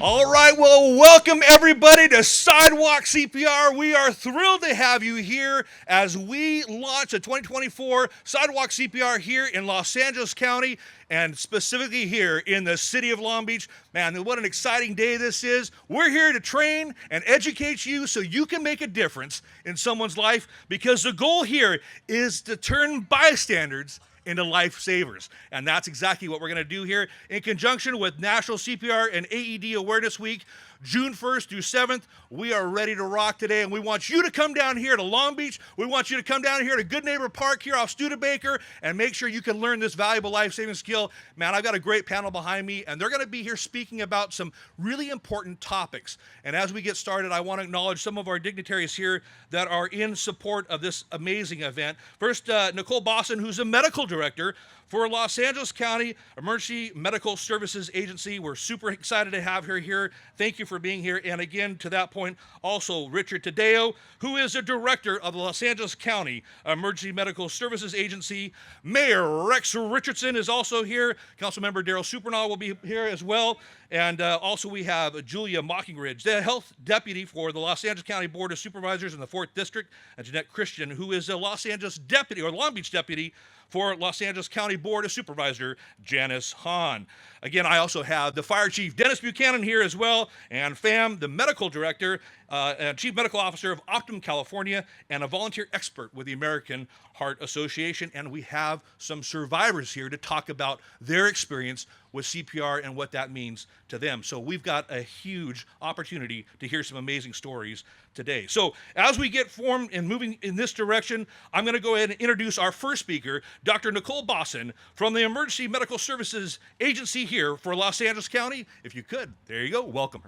All right, well, welcome everybody to Sidewalk CPR. We are thrilled to have you here as we launch the 2024 Sidewalk CPR here in Los Angeles County and specifically here in the city of Long Beach. Man, what an exciting day this is. We're here to train and educate you so you can make a difference in someone's life because the goal here is to turn bystanders into lifesavers. And that's exactly what we're going to do here in conjunction with National CPR and AED Awareness Week, June 1st through 7th. We are ready to rock today, and we want you to come down here to Long Beach. We want you to come down here to Good Neighbor Park here off Studebaker and make sure you can learn this valuable life-saving skill. Man, I've got a great panel behind me, and they're going to be here speaking about some really important topics. And as we get started, I want to acknowledge some of our dignitaries here that are in support of this amazing event. First, Nicole Bosson, who's a medical director for Los Angeles County Emergency Medical Services Agency. We're super excited to have her here. Thank you for being here. And again, to that point, also Richard Tadeo, who is a director of the Los Angeles County Emergency Medical Services Agency. Mayor Rex Richardson is also here. Councilmember Daryl Supernaw will be here as well. And also we have Julia Mockingridge, the health deputy for the Los Angeles County Board of Supervisors in the 4th District, and Jeanette Christian, who is a Los Angeles deputy or Long Beach deputy for Los Angeles County Board of Supervisor Janice Hahn. Again, I also have the Fire Chief Dennis Buchanan here as well, and FAM, the Medical Director and Chief Medical Officer of Optum California, and a volunteer expert with the American Heart Association. And we have some survivors here to talk about their experience with CPR and what that means to them. So we've got a huge opportunity to hear some amazing stories today. So as we get formed and moving in this direction, I'm going to go ahead and introduce our first speaker, Dr. Nicole Bosson from the Emergency Medical Services Agency here for Los Angeles County. If you could, there you go. Welcome.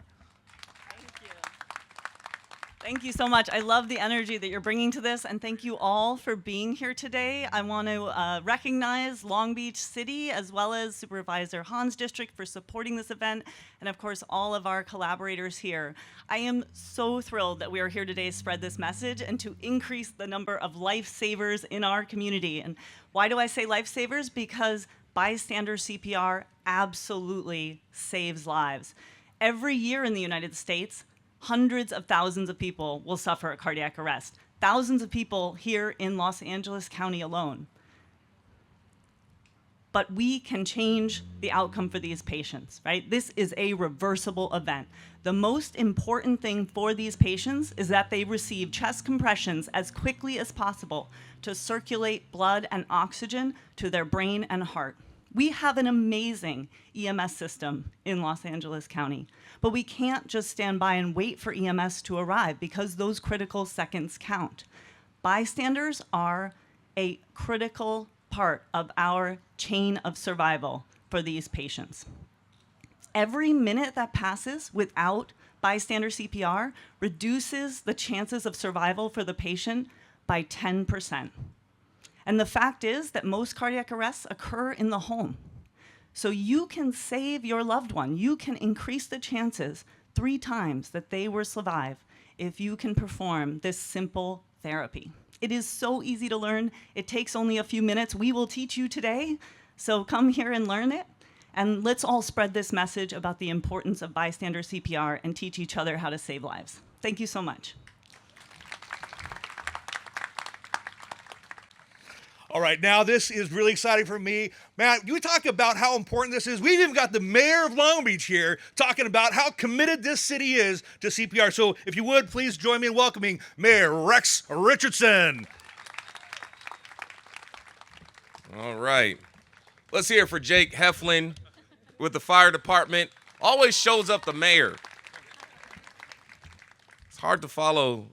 Thank you so much. I love the energy that you're bringing to this, and thank you all for being here today. I want to recognize Long Beach City as well as Supervisor Hahn's district for supporting this event, and of course all of our collaborators here. I am so thrilled that we are here today to spread this message and to increase the number of lifesavers in our community. And why do I say lifesavers? Because bystander CPR absolutely saves lives. Every year in the United States, hundreds of thousands of people will suffer a cardiac arrest. Thousands of people here in Los Angeles County alone. But we can change the outcome for these patients, right? This is a reversible event. The most important thing for these patients is that they receive chest compressions as quickly as possible to circulate blood and oxygen to their brain and heart. We have an amazing EMS system in Los Angeles County, but we can't just stand by and wait for EMS to arrive because those critical seconds count. Bystanders are a critical part of our chain of survival for these patients. Every minute that passes without bystander CPR reduces the chances of survival for the patient by 10%. And the fact is that most cardiac arrests occur in the home. So you can save your loved one. You can increase the chances 3 times that they will survive if you can perform this simple therapy. It is so easy to learn. It takes only a few minutes. We will teach you today. So come here and learn it. And let's all spread this message about the importance of bystander CPR and teach each other how to save lives. Thank you so much. All right, now this is really exciting for me. Man, you talk about how important this is. We've even got the mayor of Long Beach here talking about how committed this city is to CPR. So if you would, please join me in welcoming Mayor Rex Richardson. All right. Let's hear it for Jake Heflin with the fire department. Always shows up the mayor. It's hard to follow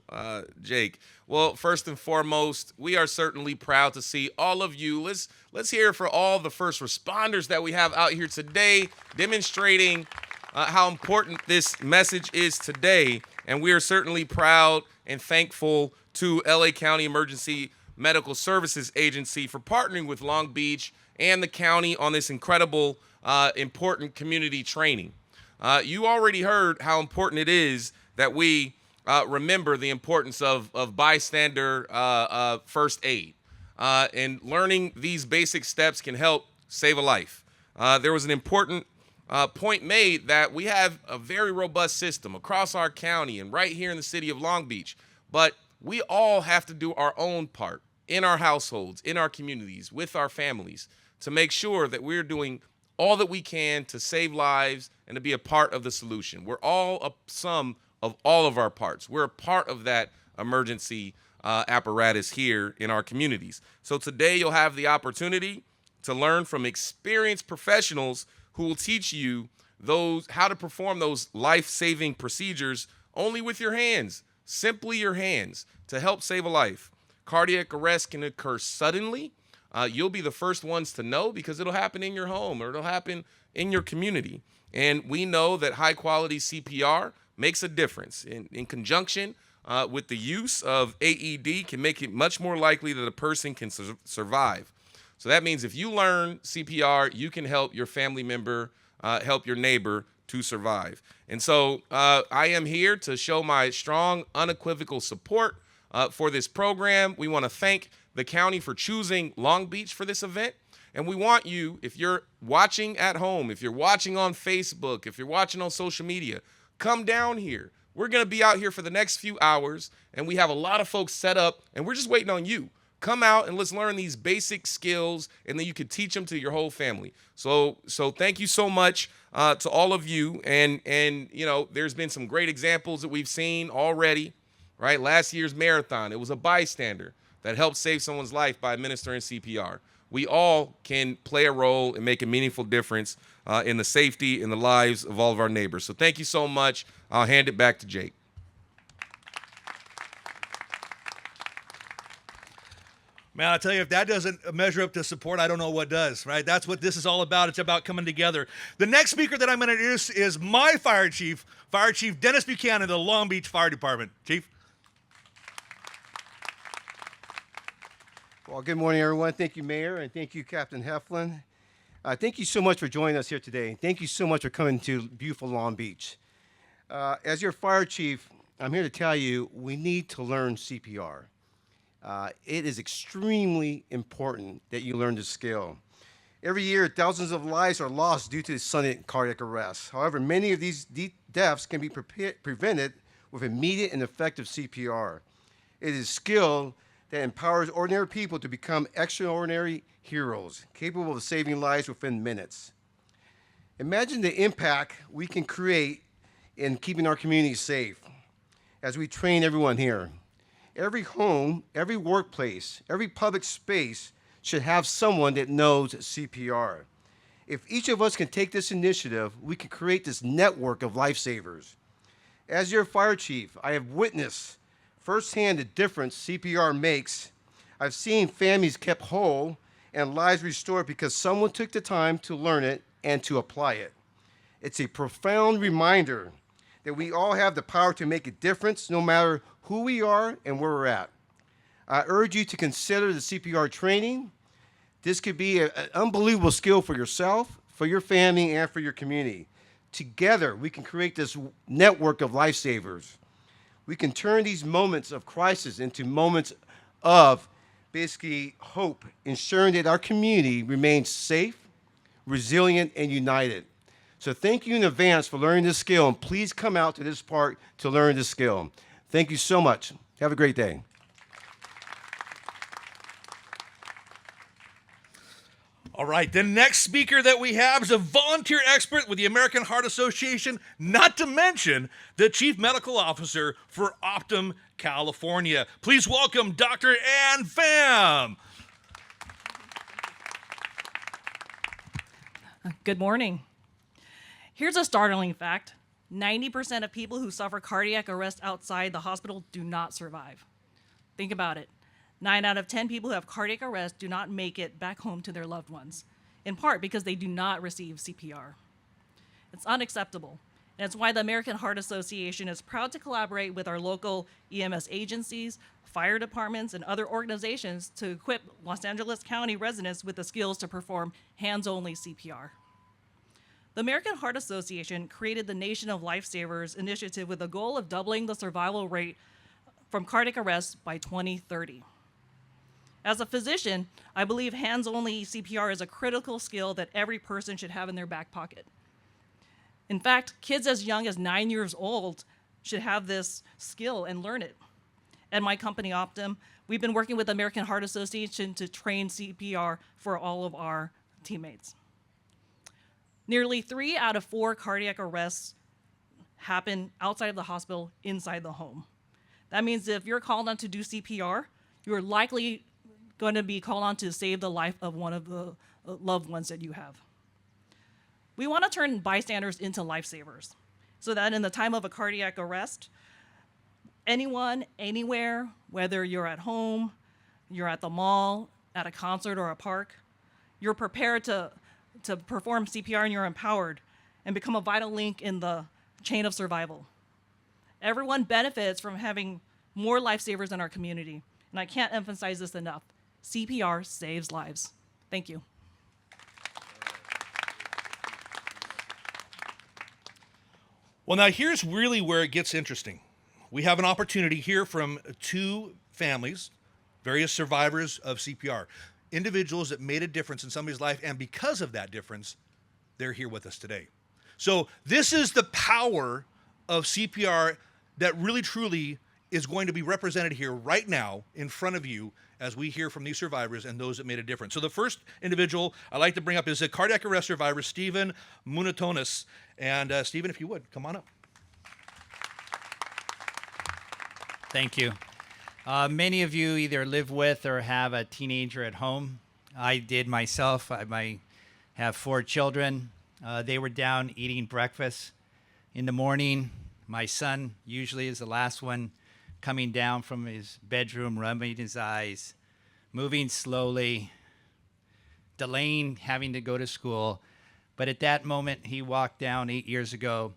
Jake. Well, first and foremost, we are certainly proud to see all of you. Let's hear it for all the first responders that we have out here today, demonstrating how important this message is today. And we are certainly proud and thankful to LA County Emergency Medical Services Agency for partnering with Long Beach and the county on this incredible, important community training. You already heard how important it is that we remember the importance of bystander first aid. And learning these basic steps can help save a life. There was an important point made that we have a very robust system across our county and right here in the city of Long Beach. But we all have to do our own part in our households, in our communities, with our families to make sure that we're doing all that we can to save lives and to be a part of the solution. We're all a sum of all of our parts. We're a part of that emergency apparatus here in our communities. So today you'll have the opportunity to learn from experienced professionals who will teach you how to perform those life-saving procedures only with your hands, simply your hands, to help save a life. Cardiac arrest can occur suddenly. You'll be the first ones to know because it'll happen in your home or it'll happen in your community. And we know that high-quality CPR makes a difference. In conjunction with the use of AED can make it much more likely that a person can survive. So that means if you learn CPR, you can help your family member, help your neighbor to survive. And so I am here to show my strong, unequivocal support for this program. We want to thank the county for choosing Long Beach for this event. And we want you, if you're watching at home, if you're watching on Facebook, if you're watching on social media, come down here. We're going to be out here for the next few hours, and we have a lot of folks set up, and we're just waiting on you. Come out and let's learn these basic skills, and then you can teach them to your whole family. So thank you so much to all of you. And you know, there's been some great examples that we've seen already, right? Last year's marathon, it was a bystander that helped save someone's life by administering CPR. We all can play a role and make a meaningful difference in the safety and the lives of all of our neighbors. So thank you so much. I'll hand it back to Jake. Man, I tell you, if that doesn't measure up to support, I don't know what does, right? That's what this is all about. It's about coming together. The next speaker that I'm going to introduce is my Fire Chief Dennis Buchanan of the Long Beach Fire Department. Chief? Well, good morning, everyone. Thank you, Mayor, and thank you, Captain Heflin. Thank you so much for joining us here today. Thank you so much for coming to beautiful Long Beach. As your Fire Chief, I'm here to tell you we need to learn CPR. It is extremely important that you learn this skill. Every year, thousands of lives are lost due to sudden cardiac arrest. However, many of these deaths can be prevented with immediate and effective CPR. It is a skill that empowers ordinary people to become extraordinary heroes, capable of saving lives within minutes. Imagine the impact we can create in keeping our communities safe as we train everyone here. Every home, every workplace, every public space should have someone that knows CPR. If each of us can take this initiative, we can create this network of lifesavers. As your fire chief, I have witnessed firsthand the difference CPR makes. I've seen families kept whole and lives restored because someone took the time to learn it and to apply it. It's a profound reminder that we all have the power to make a difference no matter who we are and where we're at. I urge you to consider the CPR training. This could be an unbelievable skill for yourself, for your family, and for your community. Together, we can create this network of lifesavers. We can turn these moments of crisis into moments of basically hope, ensuring that our community remains safe, resilient, and united. So thank you in advance for learning this skill, and please come out to this park to learn this skill. Thank you so much. Have a great day. All right, the next speaker that we have is a volunteer expert with the American Heart Association, not to mention the Chief Medical Officer for Optum, California. Please welcome Dr. Ann Pham. Good morning. Here's a startling fact. 90% of people who suffer cardiac arrest outside the hospital do not survive. Think about it. 9 out of 10 people who have cardiac arrest do not make it back home to their loved ones, in part because they do not receive CPR. It's unacceptable, and it's why the American Heart Association is proud to collaborate with our local EMS agencies, fire departments, and other organizations to equip Los Angeles County residents with the skills to perform hands-only CPR. The American Heart Association created the Nation of Lifesavers initiative with the goal of doubling the survival rate from cardiac arrest by 2030. As a physician, I believe hands-only CPR is a critical skill that every person should have in their back pocket. In fact, kids as young as 9 years old should have this skill and learn it. At my company, Optum, we've been working with the American Heart Association to train CPR for all of our teammates. Nearly 3 out of 4 cardiac arrests happen outside of the hospital, inside the home. That means if you're called on to do CPR, you're likely going to be called on to save the life of one of the loved ones that you have. We want to turn bystanders into lifesavers so that in the time of a cardiac arrest, anyone, anywhere, whether you're at home, you're at the mall, at a concert or a park, you're prepared to perform CPR and you're empowered and become a vital link in the chain of survival. Everyone benefits from having more lifesavers in our community, and I can't emphasize this enough. CPR saves lives. Thank you. Well, now here's really where it gets interesting. We have an opportunity here from 2 families, various survivors of CPR, individuals that made a difference in somebody's life, and because of that difference, they're here with us today. So this is the power of CPR that really truly is going to be represented here right now in front of you as we hear from these survivors and those that made a difference. So the first individual I'd like to bring up is a cardiac arrest survivor, Stephen Munatonis. And Stephen, if you would, come on up. Thank you. Many of you either live with or have a teenager at home. I did myself. I have 4 children. They were down eating breakfast in the morning. My son usually is the last one coming down from his bedroom, rubbing his eyes, moving slowly, delaying having to go to school. But at that moment, he walked down 8 years ago,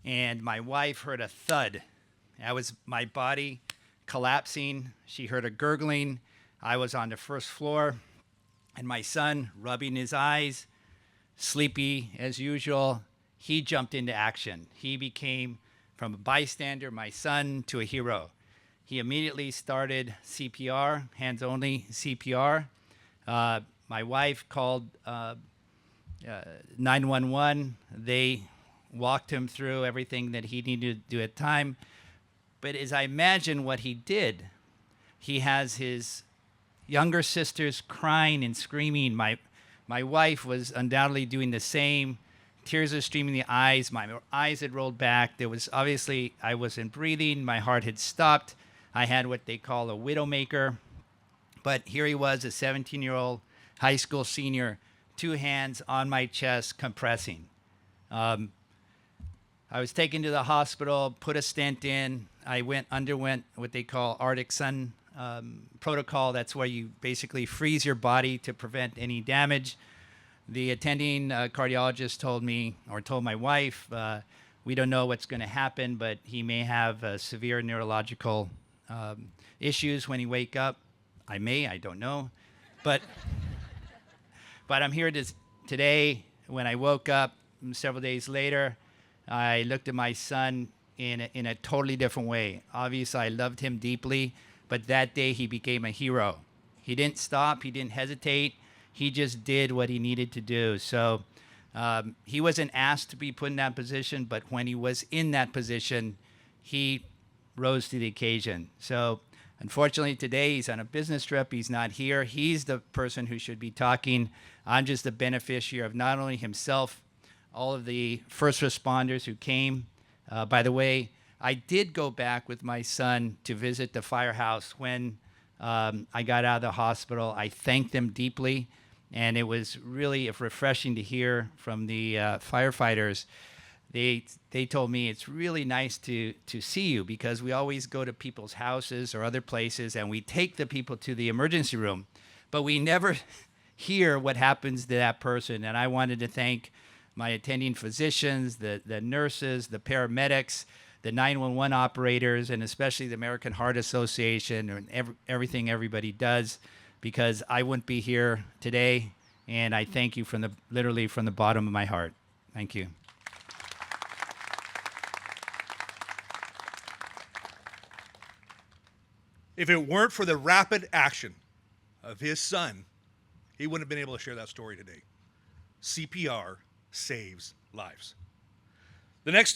and my wife heard a thud. That was my body collapsing. She heard a gurgling. I was on the first floor, and my son rubbing his eyes, sleepy as usual. He jumped into action. He became, from a bystander, my son, to a hero. He immediately started CPR, hands-only CPR. My wife called 911. They walked him through everything that he needed to do at time. But as I imagine what he did, he has his younger sisters crying and screaming. My wife was undoubtedly doing the same. Tears are streaming in the eyes. My eyes had rolled back. There was obviously, I wasn't breathing. My heart had stopped. I had what they call a widowmaker. But here he was, a 17-year-old high school senior, 2 hands on my chest, compressing. I was taken to the hospital, put a stent in. I underwent what they call Arctic Sun protocol. That's where you basically freeze your body to prevent any damage. The attending cardiologist told my wife, we don't know what's going to happen, but he may have severe neurological issues when he wake up. I don't know. But I'm here today. When I woke up several days later, I looked at my son in a totally different way. Obviously, I loved him deeply, but that day he became a hero. He didn't stop. He didn't hesitate. He just did what he needed to do. So he wasn't asked to be put in that position, but when he was in that position, he rose to the occasion. So unfortunately, today he's on a business trip. He's not here. He's the person who should be talking. I'm just the beneficiary of not only himself, all of the first responders who came. By the way, I did go back with my son to visit the firehouse when I got out of the hospital. I thanked them deeply, and it was really refreshing to hear from the firefighters. They told me it's really nice to see you, because we always go to people's houses or other places and we take the people to the emergency room, but we never hear what happens to that person. And I wanted to thank my attending physicians, the nurses, the paramedics, the 911 operators, and especially the American Heart Association, and everything everybody does, because I wouldn't be here today. And I thank you literally from the bottom of my heart. Thank you. If it weren't for the rapid action of his son, he wouldn't have been able to share that story today. CPR saves lives. The next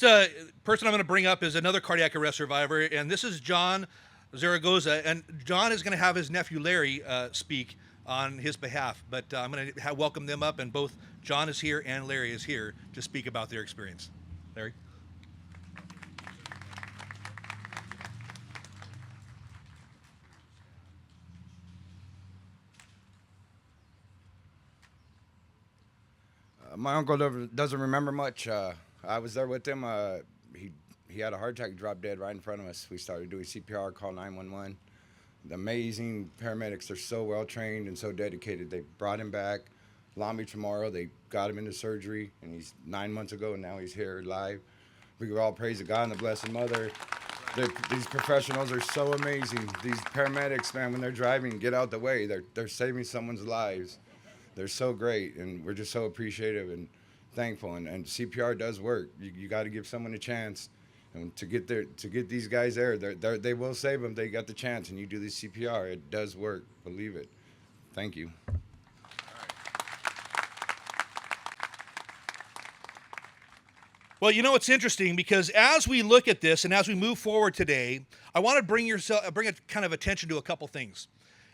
person I'm going to bring up is another cardiac arrest survivor, and this is John Zaragoza. And John is going to have his nephew Larry speak on his behalf. But I'm going to welcome them up, and both John is here and Larry is here to speak about their experience. Larry? My uncle doesn't remember much. I was there with him. He had a heart attack, dropped dead right in front of us. We started doing CPR, called 911. The amazing paramedics, they're so well trained and so dedicated. They brought him back Long Beach Memorial. They got him into surgery, and he's 9 months ago, and now he's here live. We all praise the God and the Blessed Mother. These professionals are so amazing. These paramedics, man, when they're driving, get out the way. They're saving someone's lives. They're so great, and we're just so appreciative and thankful. And CPR does work. You got to give someone a chance, and to get these guys there, they will save them. They got the chance, and you do the CPR. It does work. Believe it. Thank you. Well, you know, it's interesting because as we look at this and as we move forward today, I want to bring a kind of attention to a couple things.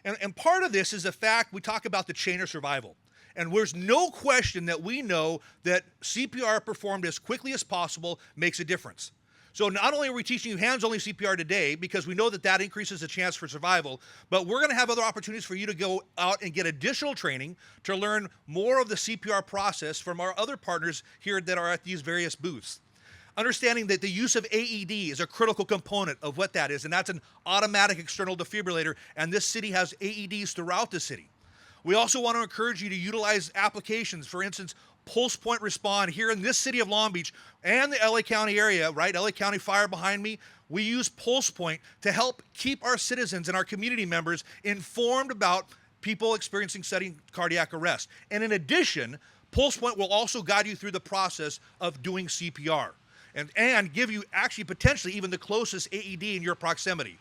And part of this is the fact we talk about the chain of survival. And there's no question that we know that CPR performed as quickly as possible makes a difference. So not only are we teaching you hands-only CPR today because we know that that increases the chance for survival, but we're going to have other opportunities for you to go out and get additional training to learn more of the CPR process from our other partners here that are at these various booths. Understanding that the use of AED is a critical component of what that is, and that's an automatic external defibrillator, and this city has AEDs throughout the city. We also want to encourage you to utilize applications, for instance, Pulse Point Respond here in this city of Long Beach and the LA County area, right? LA County Fire behind me. We use Pulse Point to help keep our citizens and our community members informed about people experiencing sudden cardiac arrest. And in addition, Pulse Point will also guide you through the process of doing CPR. And give you actually potentially even the closest AED in your proximity.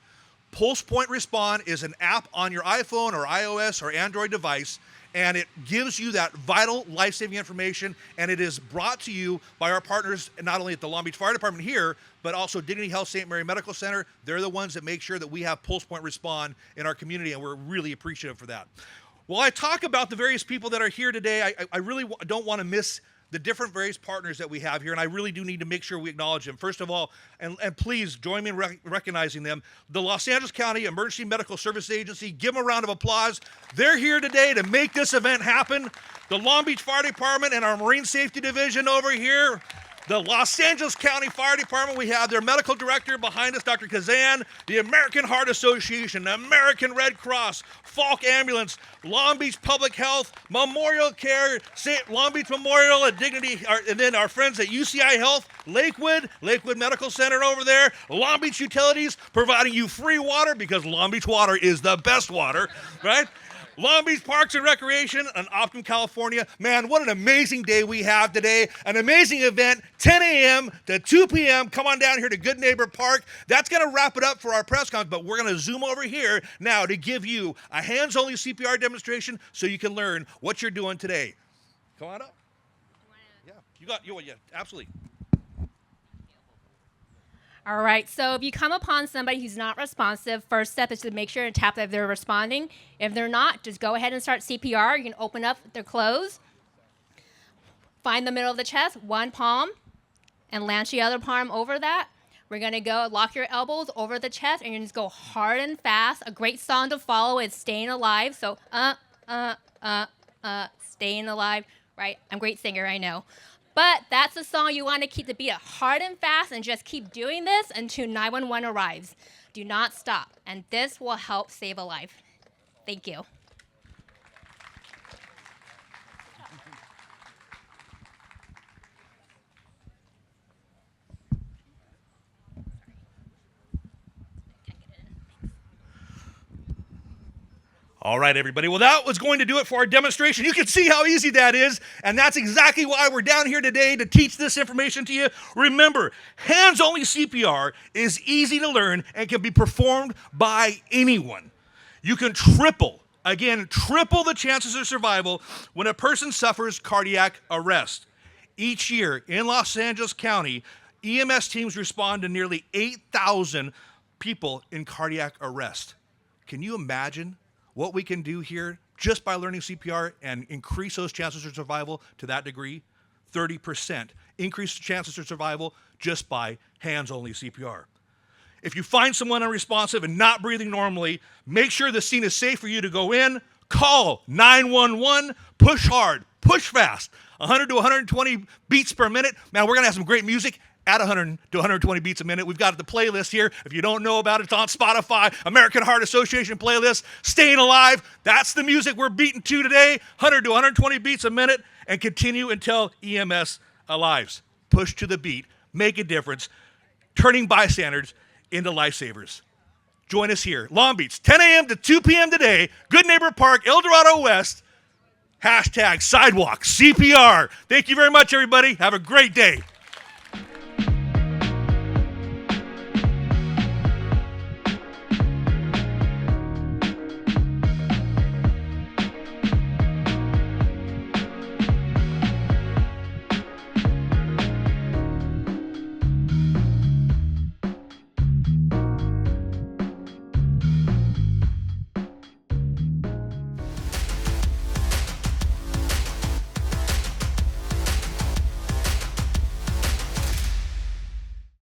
Pulse Point Respond is an app on your iPhone or iOS or Android device, and it gives you that vital life-saving information, and it is brought to you by our partners, not only at the Long Beach Fire Department here, but also Dignity Health St. Mary Medical Center. They're the ones that make sure that we have Pulse Point Respond in our community, and we're really appreciative for that. While I talk about the various people that are here today, I really don't want to miss the different various partners that we have here, and I really do need to make sure we acknowledge them. First of all, and please join me in recognizing them, the Los Angeles County Emergency Medical Services Agency. Give them a round of applause. They're here today to make this event happen. The Long Beach Fire Department and our Marine Safety Division over here. The Los Angeles County Fire Department, we have their medical director behind us, Dr. Kazan, the American Heart Association, the American Red Cross, Falk Ambulance, Long Beach Public Health, Memorial Care, Long Beach Memorial and Dignity, and then our friends at UCI Health, Lakewood Medical Center over there, Long Beach Utilities, providing you free water because Long Beach water is the best water, right? Long Beach Parks and Recreation and Optum, California. Man, what an amazing day we have today. An amazing event, 10 a.m. to 2 p.m. Come on down here to Good Neighbor Park. That's going to wrap it up for our press conference, but we're going to zoom over here now to give you a hands-only CPR demonstration so you can learn what you're doing today. Come on up. Yeah, absolutely. All right, so if you come upon somebody who's not responsive, first step is to make sure to tap that they're responding. If they're not, just go ahead and start CPR. You can open up their clothes, find the middle of the chest, one palm, and launch the other palm over that. We're gonna go lock your elbows over the chest, and you're just go hard and fast. A great song to follow is Staying Alive, so Staying Alive, right? I'm a great singer, I know. But that's the song you want to keep the beat hard and fast and just keep doing this until 911 arrives. Do not stop. And this will help save a life. Thank you. All right, everybody. Well, that was going to do it for our demonstration. You can see how easy that is, and that's exactly why we're down here today to teach this information to you. Remember, hands-only CPR is easy to learn and can be performed by anyone. You can triple the chances of survival when a person suffers cardiac arrest. Each year in Los Angeles County, EMS teams respond to nearly 8,000 people in cardiac arrest. Can you imagine what we can do here just by learning CPR and increase those chances of survival to that degree? 30%. Increase the chances of survival just by hands-only CPR. If you find someone unresponsive and not breathing normally, make sure the scene is safe for you to go in. Call 911. Push hard. Push fast. 100 to 120 beats per minute. Man, we're going to have some great music at 100 to 120 beats a minute. We've got the playlist here. If you don't know about it, it's on Spotify, American Heart Association playlist, Staying Alive. That's the music we're beating to today, 100 to 120 beats a minute, and continue until EMS arrives. Push to the beat, make a difference, turning bystanders into lifesavers. Join us here, Long Beach, 10 a.m. to 2 p.m. today, Good Neighbor Park, El Dorado West, #Sidewalk CPR. Thank you very much, everybody. Have a great day.